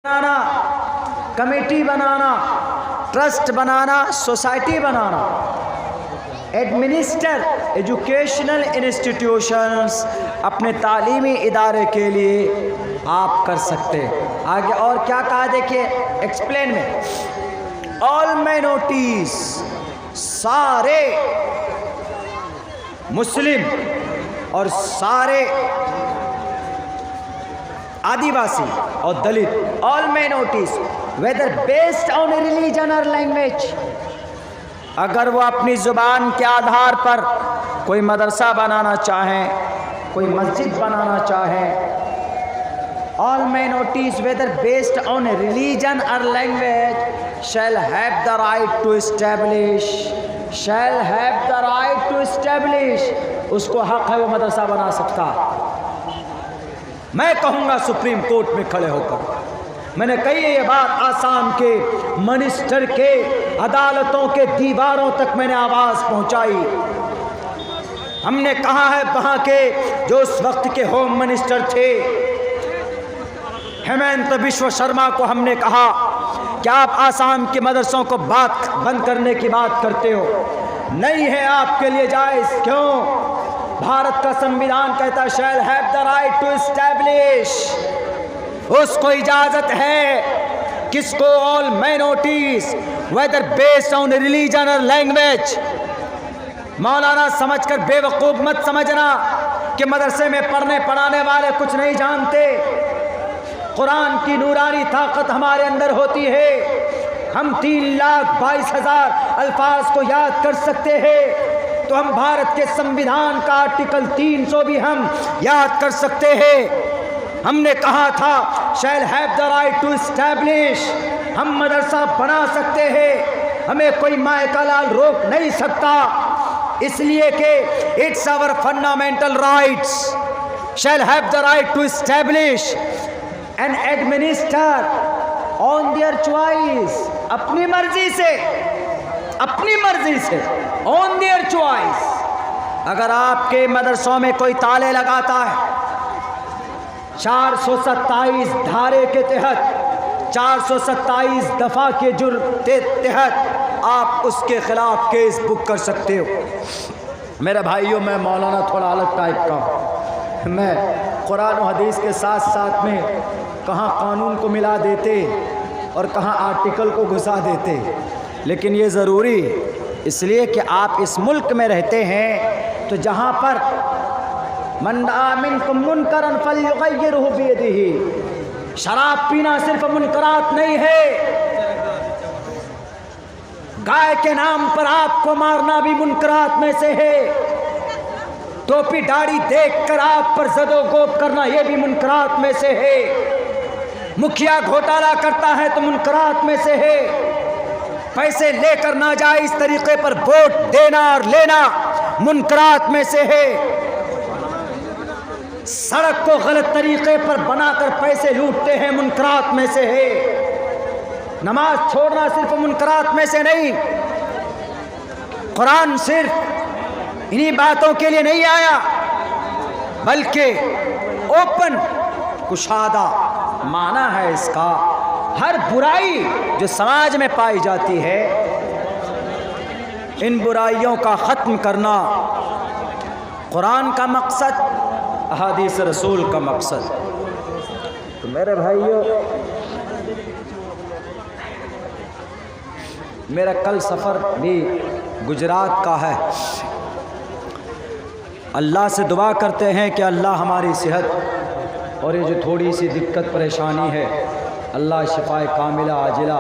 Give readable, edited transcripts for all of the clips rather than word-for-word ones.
बनाना, committee बनाना, trust बनाना, society बनाना, administer educational institutions अपने तालीमी इदारे के लिए आप कर सकते हैं। आगे और क्या कहा देखिए एक्सप्लेन में, ऑल माइनॉरिटीज, सारे मुस्लिम और सारे आदिवासी और Dalit, all minorities whether based on religion और लैंग्वेज, अगर वो अपनी ज़ुबान के आधार पर कोई मदरसा बनाना चाहें, कोई मस्जिद बनाना चाहें, all minorities whether based on religion और language shall have the right to establish, shall have the right to establish, उसको हक है वो मदरसा बना सकता। मैं कहूँगा सुप्रीम कोर्ट में खड़े होकर, मैंने कही ये बात आसाम के मिनिस्टर के अदालतों के दीवारों तक मैंने आवाज़ पहुँचाई। हमने कहा है वहाँ के जो उस वक्त के होम मिनिस्टर थे हेमंत बिश्व शर्मा को, हमने कहा कि आप आसाम के मदरसों को बात बंद करने की बात करते हो, नहीं है आपके लिए जायज़। क्यों? भारत का संविधान कहता है shall have the right to establish, उसको इजाजत है। किसको? All minorities whether based on religion और लैंग्वेज। मौलाना समझकर बेवकूफ मत समझना कि मदरसे में पढ़ने पढ़ाने वाले कुछ नहीं जानते। कुरान की नूरानी ताकत हमारे अंदर होती है। हम 3,22,000 अल्फाज को याद कर सकते हैं, तो हम भारत के संविधान का आर्टिकल 300 भी हम याद कर सकते हैं। हमने कहा था shall have the right to establish, हम मदरसा बना सकते हैं, हमें कोई माए का लाल रोक नहीं सकता, इसलिए कि it's our fundamental rights. Shall have the right to establish and administer on their choice, अपनी मर्जी से, अपनी मर्जी से, ऑन देयर चॉइस। अगर आपके मदरसों में कोई ताले लगाता है 427 धारे के तहत, 427 दफ़ा के जुर्म के तहत आप उसके खिलाफ केस बुक कर सकते हो। मेरे भाइयों, मैं मौलाना थोड़ा अलग टाइप का हूँ। मैं कुरान और हदीस के साथ साथ में कहाँ कानून को मिला देते और कहाँ आर्टिकल को घुसा देते, लेकिन ये ज़रूरी इसलिए कि आप इस मुल्क में रहते हैं, तो जहाँ पर मन रअा मिनकुम मुनकरन फल्युग़य्यिरहु बियदिही, शराब पीना सिर्फ मुनकरात नहीं है, गाय के नाम पर आपको मारना भी मुनकरात में से है, टोपी दाढ़ी देखकर आप पर ज़दो-ग़ोब करना ये भी मुनकरात में से है, मुखिया घोटाला करता है तो मुनकरात में से है, पैसे लेकर नाजायज़ तरीके पर वोट देना और लेना मुनकरात में से है, सड़क को गलत तरीके पर बनाकर पैसे लूटते हैं मुनकरात में से है, नमाज छोड़ना सिर्फ मुनकरात में से नहीं। कुरान सिर्फ इन्हीं बातों के लिए नहीं आया, बल्कि ओपन कुशादा माना है इसका। हर बुराई जो समाज में पाई जाती है, इन बुराइयों का ख़त्म करना कुरान का मकसद, अहादीस रसूल का मकसद। तो मेरे भाइयों, मेरा कल सफ़र भी गुजरात का है। अल्लाह से दुआ करते हैं कि अल्लाह हमारी सेहत और ये जो थोड़ी सी दिक्कत परेशानी है, अल्लाह शिफाए कामिला आजिला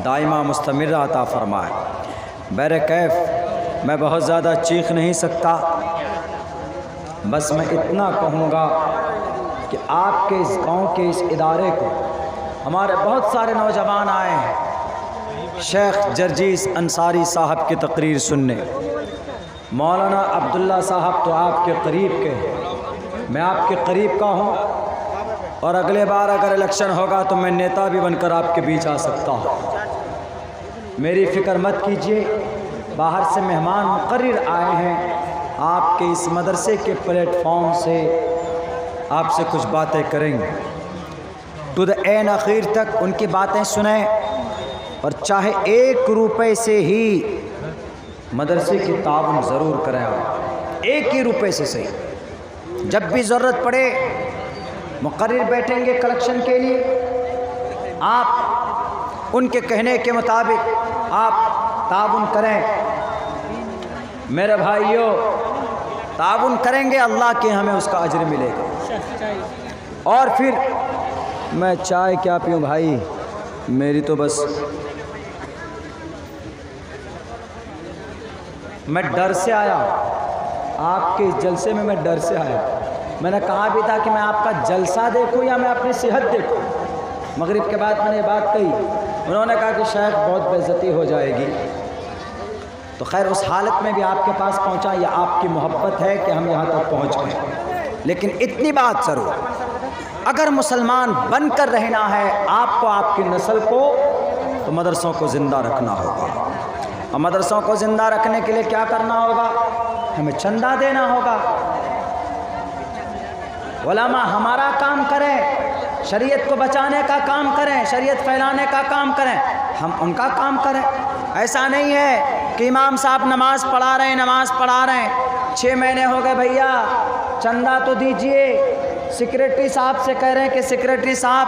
दाइमा मुस्तमिरा अता फरमाए। बैर कैफ मैं बहुत ज़्यादा चीख नहीं सकता, बस मैं इतना कहूँगा कि आपके इस गांव के इस इदारे को हमारे बहुत सारे नौजवान आए हैं शेख जर्जीस अंसारी साहब की तकरीर सुनने। मौलाना अब्दुल्ला साहब तो आपके करीब के हैं, मैं आपके करीब का हूँ, और अगले बार अगर इलेक्शन होगा तो मैं नेता भी बनकर आपके बीच आ सकता हूँ। मेरी फ़िक्र मत कीजिए, बाहर से मेहमान मुकर्रर आए हैं, आपके इस मदरसे के प्लेटफॉर्म से आपसे कुछ बातें करेंगे। टू द एंड, आखिर तक उनकी बातें सुने और चाहे 1 रुपए से ही मदरसे की ताउन ज़रूर करें। आप 1 ही रुपए से सही। जब भी ज़रूरत पड़े मुक़र्रिर बैठेंगे कलेक्शन के लिए, आप उनके कहने के मुताबिक आप ताउन करें। मेरे भाइयों, ताउन करेंगे, अल्लाह के हमें उसका अजर मिलेगा। और फिर मैं चाय क्या पीऊँ भाई, मेरी तो बस, मैं डर से आया आपके इस जलसे में, मैं डर से आया। मैंने कहा भी था कि मैं आपका जलसा देखूं या मैं अपनी सेहत देखूं। मगरिब के बाद मैंने बात कही, उन्होंने कहा कि शायद बहुत बेइज्जती हो जाएगी। तो खैर उस हालत में भी आपके पास पहुंचा, या आपकी मोहब्बत है कि हम यहाँ तक पहुँच गए। लेकिन इतनी बात ज़रूर, अगर मुसलमान बनकर रहना है आपको, आपकी नस्ल को, तो मदरसों को ज़िंदा रखना होगा। और मदरसों को ज़िंदा रखने के लिए क्या करना होगा? हमें चंदा देना होगा। उलमा हमारा काम करें, शरीयत को बचाने का काम करें, शरीयत फैलाने का काम करें, हम उनका काम करें। ऐसा नहीं है कि इमाम साहब नमाज़ पढ़ा रहे हैं, 6 महीने हो गए भैया चंदा तो दीजिए। सेक्रेटरी साहब से कह रहे हैं कि सेक्रेटरी साहब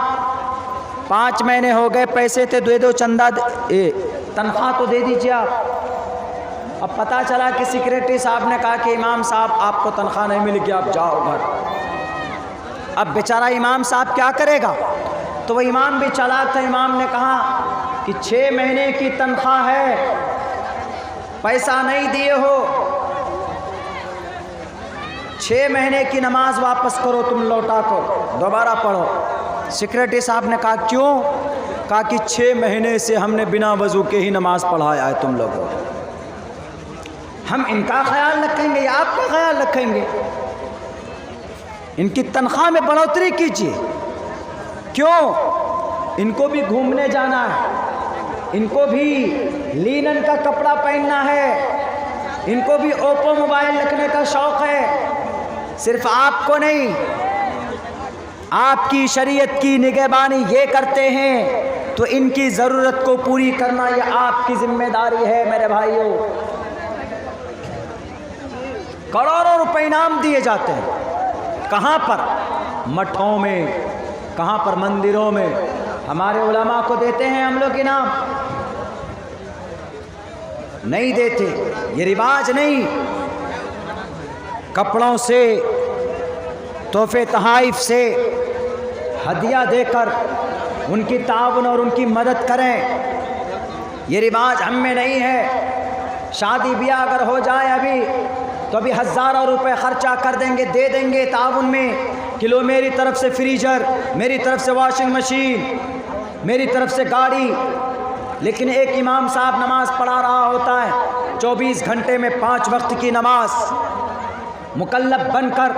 5 महीने हो गए, पैसे तो दे दो, चंदा तनख्वाह तो दे दीजिए आप। अब पता चला कि सेक्रेटरी साहब ने कहा कि इमाम साहब आपको तनख्वाह नहीं मिलेगी, आप जाओ घर। अब बेचारा इमाम साहब क्या करेगा? तो वह इमाम भी चालाक था। इमाम ने कहा कि 6 महीने की तनख्वाह है, पैसा नहीं दिए हो, 6 महीने की नमाज वापस करो, तुम लौटा करो, दोबारा पढ़ो। सेक्रेटरी साहब ने कहा क्यों? कहा कि 6 महीने से हमने बिना वजू के ही नमाज पढ़ाया है तुम लोगों को। हम इनका ख्याल रखेंगे या आपका ख्याल रखेंगे? इनकी तनख्वाह में बढ़ोतरी कीजिए। क्यों? इनको भी घूमने जाना है, इनको भी लीनन का कपड़ा पहनना है, इनको भी ओप्पो मोबाइल रखने का शौक़ है। सिर्फ आपको नहीं, आपकी शरीयत की निगहबानी ये करते हैं तो इनकी ज़रूरत को पूरी करना ये आपकी जिम्मेदारी है। मेरे भाइयों, करोड़ों रुपए इनाम दिए जाते हैं। कहाँ पर? मठों में, कहाँ पर? मंदिरों में। हमारे उलमा को देते हैं हम लोग इनाम? नहीं देते, ये रिवाज नहीं। कपड़ों से, तोहफे तहाइफ से, हदिया देकर उनकी ताउन और उनकी मदद करें, ये रिवाज हम में नहीं है। शादी ब्याह अगर हो जाए अभी तो अभी हज़ारों रुपए खर्चा कर देंगे, दे देंगे ताउन में। किलो मेरी तरफ से फ्रीजर, मेरी तरफ से वॉशिंग मशीन, मेरी तरफ से गाड़ी। लेकिन एक इमाम साहब नमाज पढ़ा रहा होता है, 24 घंटे में 5 वक्त की नमाज मुकल्लफ बनकर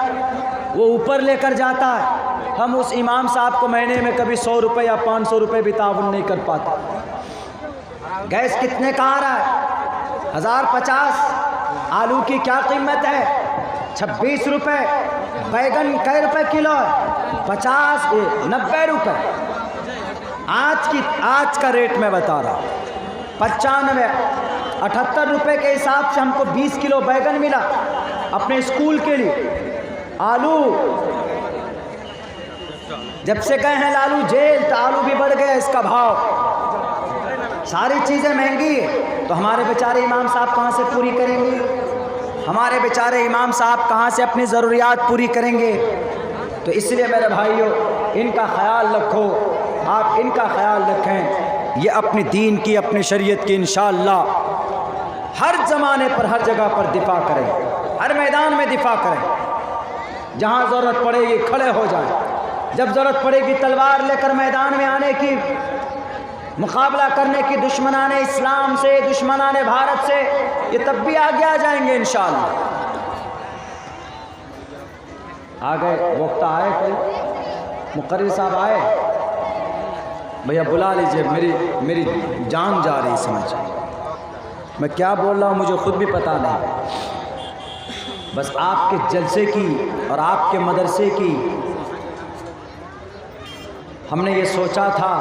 वो ऊपर लेकर जाता है। हम उस इमाम साहब को महीने में कभी 100 रुपये या 500 रुपये भी ताउन नहीं कर पाते। गैस कितने का आ रहा है? 1050। आलू की क्या कीमत है? 26 रुपये। बैगन कै रुपये किलो है? 50 90 रुपये। आज का रेट मैं बता रहा हूँ, 95 78 रुपये के हिसाब से हमको 20 किलो बैगन मिला अपने स्कूल के लिए। आलू जब से गए हैं लालू जेल, तो आलू भी बढ़ गया इसका भाव। सारी चीज़ें महंगी है, तो हमारे बेचारे इमाम साहब कहाँ से पूरी करेंगे? हमारे बेचारे इमाम साहब कहाँ से अपनी ज़रूरियात पूरी करेंगे? तो इसलिए मेरे भाइयों, इनका ख्याल रखो, आप इनका ख्याल रखें। ये अपने दीन की, अपनी शरीयत की इंशाअल्लाह हर ज़माने पर, हर जगह पर दिफा करें, हर मैदान में दिफा करें। जहाँ ज़रूरत पड़ेगी खड़े हो जाएं। जब ज़रूरत पड़ेगी तलवार लेकर मैदान में आने की, मुकाबला करने की दुश्मनाने इस्लाम से, दुश्मनाने भारत से, ये तब भी आगे आ जाएंगे इंशाअल्लाह। आ गए वक्त, आए कोई मुक़र्रिर साहब आए? भैया बुला लीजिए, मेरी जान जा रही समझ। मैं क्या बोल रहा हूँ मुझे खुद भी पता नहीं। बस आपके जलसे की और आपके मदरसे की हमने ये सोचा था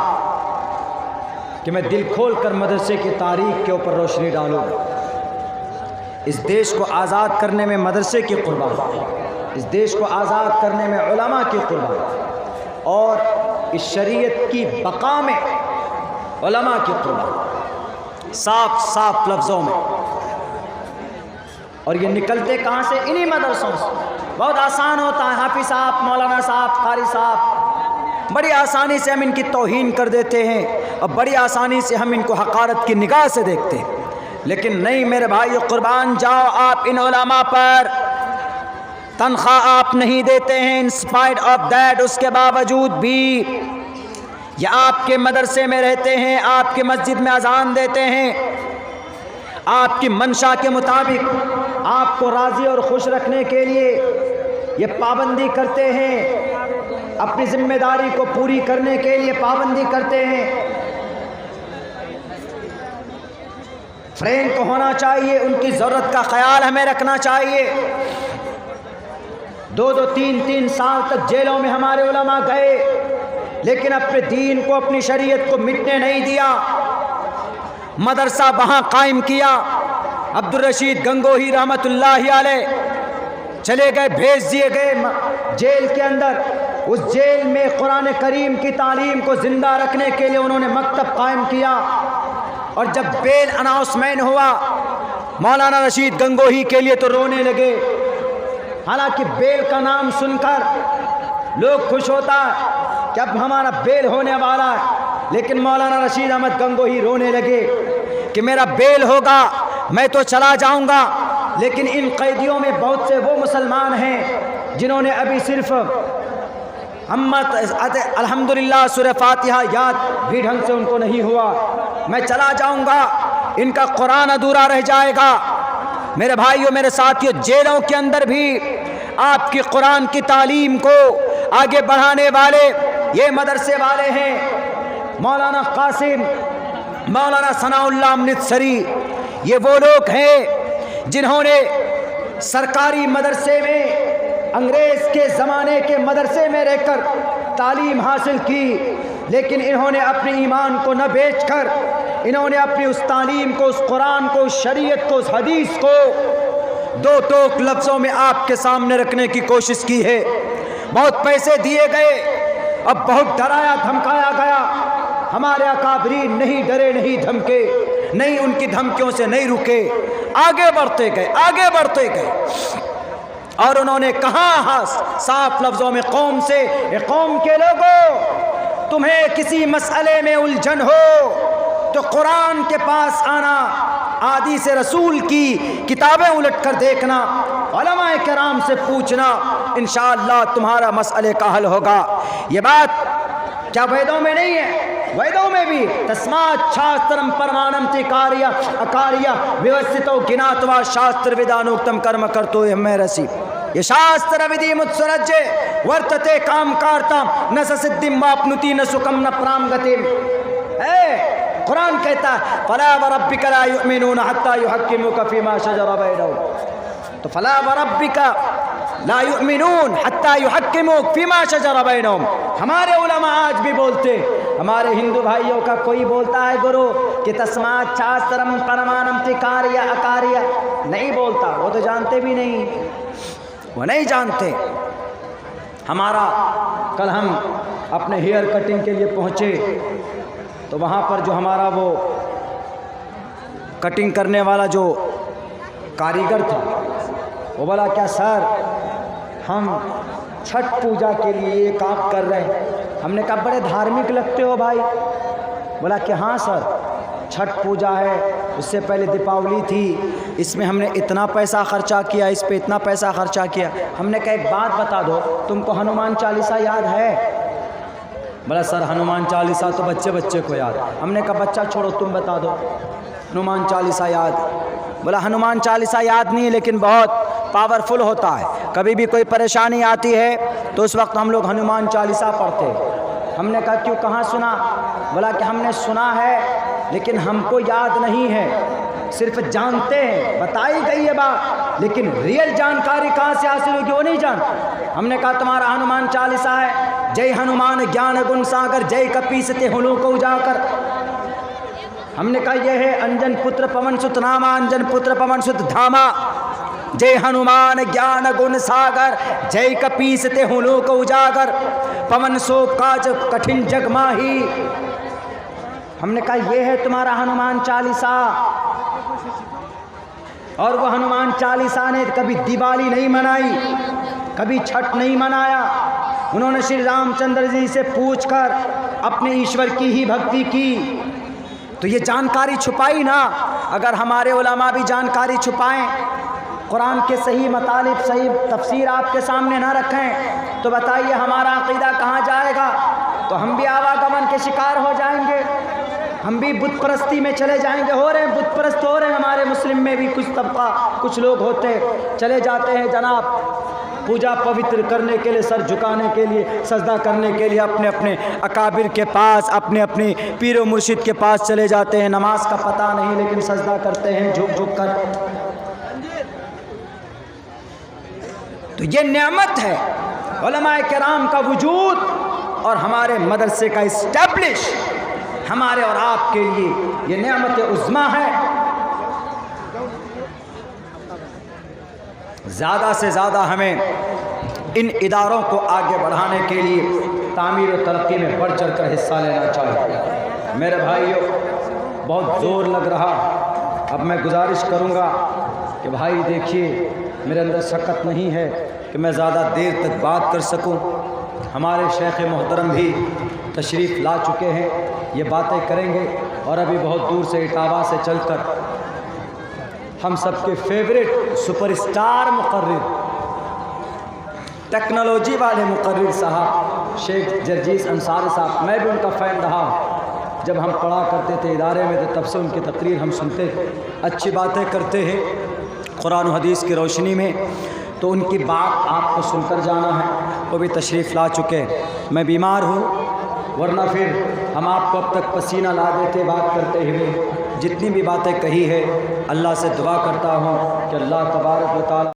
कि मैं दिल खोल कर मदरसे की तारीख के ऊपर रोशनी डालूँ। इस देश को आज़ाद करने में मदरसे की कुर्बान, इस देश को आज़ाद करने में उलमा की कुर्बान और इस शरीयत की बका में उलमा की कुर्बान, साफ साफ लफ्ज़ों में। और ये निकलते कहाँ से? इन्हीं मदरसों से। बहुत आसान होता है, हाफिज़ साहब, मौलाना साहब, कारी साहब, बड़ी आसानी से हम इनकी तौहीन कर देते हैं और बड़ी आसानी से हम इनको हक़ारत की निगाह से देखते हैं। लेकिन नहीं मेरे भाई, कुर्बान जाओ आप इन उलमा पर। तनख्वाह आप नहीं देते हैं, इन स्पाइट ऑफ दैट, उसके बावजूद भी ये आपके मदरसे में रहते हैं, आपके मस्जिद में अजान देते हैं, आपकी मंशा के मुताबिक आपको राज़ी और खुश रखने के लिए ये पाबंदी करते हैं, अपनी जिम्मेदारी को पूरी करने के लिए पाबंदी करते हैं। फ्रेंक होना चाहिए, उनकी ज़रूरत का ख्याल हमें रखना चाहिए। 2-2, 3-3 साल तक जेलों में हमारे उलमा गए, लेकिन अपने दीन को, अपनी शरीयत को मिटने नहीं दिया। मदरसा वहाँ कायम किया। अब्दुल रशीद गंगोही रहमतुल्लाहि अलैह चले गए, भेज दिए गए जेल के अंदर। उस जेल में कुरान करीम की तालीम को ज़िंदा रखने के लिए उन्होंने मकतब कायम किया। और जब बेल अनाउंसमेंट हुआ मौलाना रशीद गंगोही के लिए तो रोने लगे। हालांकि बेल का नाम सुनकर लोग खुश होता है कि अब हमारा बेल होने वाला है, लेकिन मौलाना रशीद अहमद गंगोही रोने लगे कि मेरा बेल होगा, मैं तो चला जाऊंगा, लेकिन इन कैदियों में बहुत से वो मुसलमान हैं जिन्होंने अभी सिर्फ अल्हम्दुलिल्लाह सूरह फातिहा याद भी ढंग से उनको नहीं हुआ। मैं चला जाऊंगा, इनका कुरान अधूरा रह जाएगा। मेरे भाइयों, मेरे साथियों, जेलों के अंदर भी आपकी कुरान की तालीम को आगे बढ़ाने वाले ये मदरसे वाले हैं। मौलाना कासिम, मौलाना सनाउल्लाह अमृतसरी, ये वो लोग हैं जिन्होंने सरकारी मदरसे में, अंग्रेज़ के ज़माने के मदरसे में रहकर तालीम हासिल की, लेकिन इन्होंने अपने ईमान को न बेचकर इन्होंने अपनी उस तालीम को, उस कुरान को, उस शरीयत को, उस हदीस को दो टोक लफ्ज़ों में आपके सामने रखने की कोशिश की है। बहुत पैसे दिए गए, अब बहुत डराया धमकाया गया। हमारे अकाबरीन नहीं डरे, नहीं धमके, नहीं उनकी धमकियों से नहीं रुके, आगे बढ़ते गए, आगे बढ़ते गए। और उन्होंने कहा साफ लफ्ज़ों में कौम से, कौम के लोगों, तुम्हें किसी मसले में उलझन हो तो कुरान के पास आना, आदि से रसूल की किताबें उलट कर देखना, उलमाए किराम से पूछना, इंशाअल्लाह तुम्हारा मसले का हल होगा। ये बात क्या वेदों में नहीं है? वेदों में भी तस्मात् शास्त्रम परमाणम तिकार्य अकार्य व्यवस्थितो ज्ञात्वा शास्त्र विधानोक्तम कर्म करतो मैं रसी। ये शास्त्र विधि मुत्सरज्जे वर्तते काम कार्ता न सिद्धिम वाप्नुति न सुखम न प्राम गतिम। कुरान कहता है फला वरब्बिका ला युमिनून हत्ता युहक्किमुका फीमा शजरा बैनहुम। तो फला वरब्बिका ला युमिनून हत्ता युहक्किमुका फीमा शजरा बैनहुम। हमारे उलमा आज भी बोलते, हमारे हिंदू भाइयों का कोई बोलता है गुरु कि तस्मात् शास्त्रम परमाणम तिकार्य अकार्य, नहीं बोलता, वो तो जानते भी नहीं, वो नहीं जानते। हमारा कल हम अपने हेयर कटिंग के लिए पहुँचे तो वहाँ पर जो हमारा वो कटिंग करने वाला जो कारीगर था वो बोला क्या सर हम छठ पूजा के लिए ये काम कर रहे हैं। हमने कहा बड़े धार्मिक लगते हो भाई। बोला कि हाँ सर छठ पूजा है, उससे पहले दीपावली थी, इसमें हमने इतना पैसा खर्चा किया, इस पे इतना पैसा खर्चा किया। हमने कहा एक बात बता दो, तुमको हनुमान चालीसा याद है? बोला सर हनुमान चालीसा तो बच्चे बच्चे को याद। हमने कहा बच्चा छोड़ो, तुम बता दो हनुमान चालीसा याद। बोला हनुमान चालीसा याद नहीं, लेकिन बहुत पावरफुल होता है। कभी भी कोई परेशानी आती है तो उस वक्त हम लोग हनुमान चालीसा पढ़ते। हमने कहा क्यों, कहाँ सुना? बोला कि हमने सुना है लेकिन हमको याद नहीं है, सिर्फ जानते हैं, बताई गई है बात, लेकिन रियल जानकारी कहाँ से हासिल होगी वो नहीं जानते। हमने कहा तुम्हारा हनुमान चालीसा है, जय हनुमान ज्ञान गुण सागर, जय कपीसते हुलों को उजागर। हमने कहा यह है अंजन पुत्र पवन सुत नामा, अंजन पुत्र पवन सुत धामा। जय हनुमान ज्ञान गुण सागर, जय कपीसते हुलों को उजागर। पवन सो काज कठिन जग माही। हमने कहा यह है तुम्हारा हनुमान चालीसा। और वह हनुमान चालीसा ने कभी दिवाली नहीं मनाई, कभी छठ नहीं मनाया। उन्होंने श्री रामचंद्र जी से पूछकर अपने ईश्वर की ही भक्ति की। तो ये जानकारी छुपाई ना। अगर हमारे उलमा भी जानकारी छुपाएं, कुरान के सही मतलब सही तफसीर आपके सामने ना रखें, तो बताइए हमारा अकीदा कहाँ जाएगा। तो हम भी आवागमन के शिकार हो जाएंगे, हम भी बुत परस्ती में चले जाएंगे। हो रहे हैं बुत परस्त, हो रहे हैं हमारे मुस्लिम में भी कुछ तबका, कुछ लोग होते चले जाते हैं जनाब, पूजा पवित्र करने के लिए, सर झुकाने के लिए, सजदा करने के लिए अपने अपने अकाबिर के पास, अपने अपने पीर व मुर्शिद के पास चले जाते हैं। नमाज का पता नहीं लेकिन सजदा करते हैं झुक झुक कर। तो ये नेमत है उलमाए किराम का वजूद और हमारे मदरसे का इस्टेब्लिश हमारे और आपके लिए ये नेमत उज़्मा है। ज़्यादा से ज़्यादा हमें इन इदारों को आगे बढ़ाने के लिए तामीर और तरक्की में बढ़ चढ़ कर हिस्सा लेना चाहिए। मेरे भाइयों, बहुत ज़ोर लग रहा। अब मैं गुजारिश करूँगा कि भाई देखिए, मेरे अंदर शक्कत नहीं है कि मैं ज़्यादा देर तक बात कर सकूं। हमारे शेख मोहतरम भी तशरीफ़ ला चुके हैं, ये बातें करेंगे। और अभी बहुत दूर से इटावा से चलकर हम सबके फेवरेट सुपरस्टार मुकर्रिर, टेक्नोलॉजी वाले मुकर्रिर साहब शेख जर्जीस अंसारी साहब, मैं भी उनका फ़ैन रहा। जब हम पढ़ा करते थे इदारे में तो तब से उनकी तकरीर हम सुनते थे। अच्छी बातें करते हैं कुरान हदीस की रोशनी में, तो उनकी बात आपको सुनकर जाना है। वो भी तशरीफ़ ला चुके। मैं बीमार हूँ, वरना फिर हम आपको अब तक पसीना ला देते बात करते हुए। जितनी भी बातें कही है, अल्लाह से दुआ करता हूँ कि अल्लाह तबारक व तआला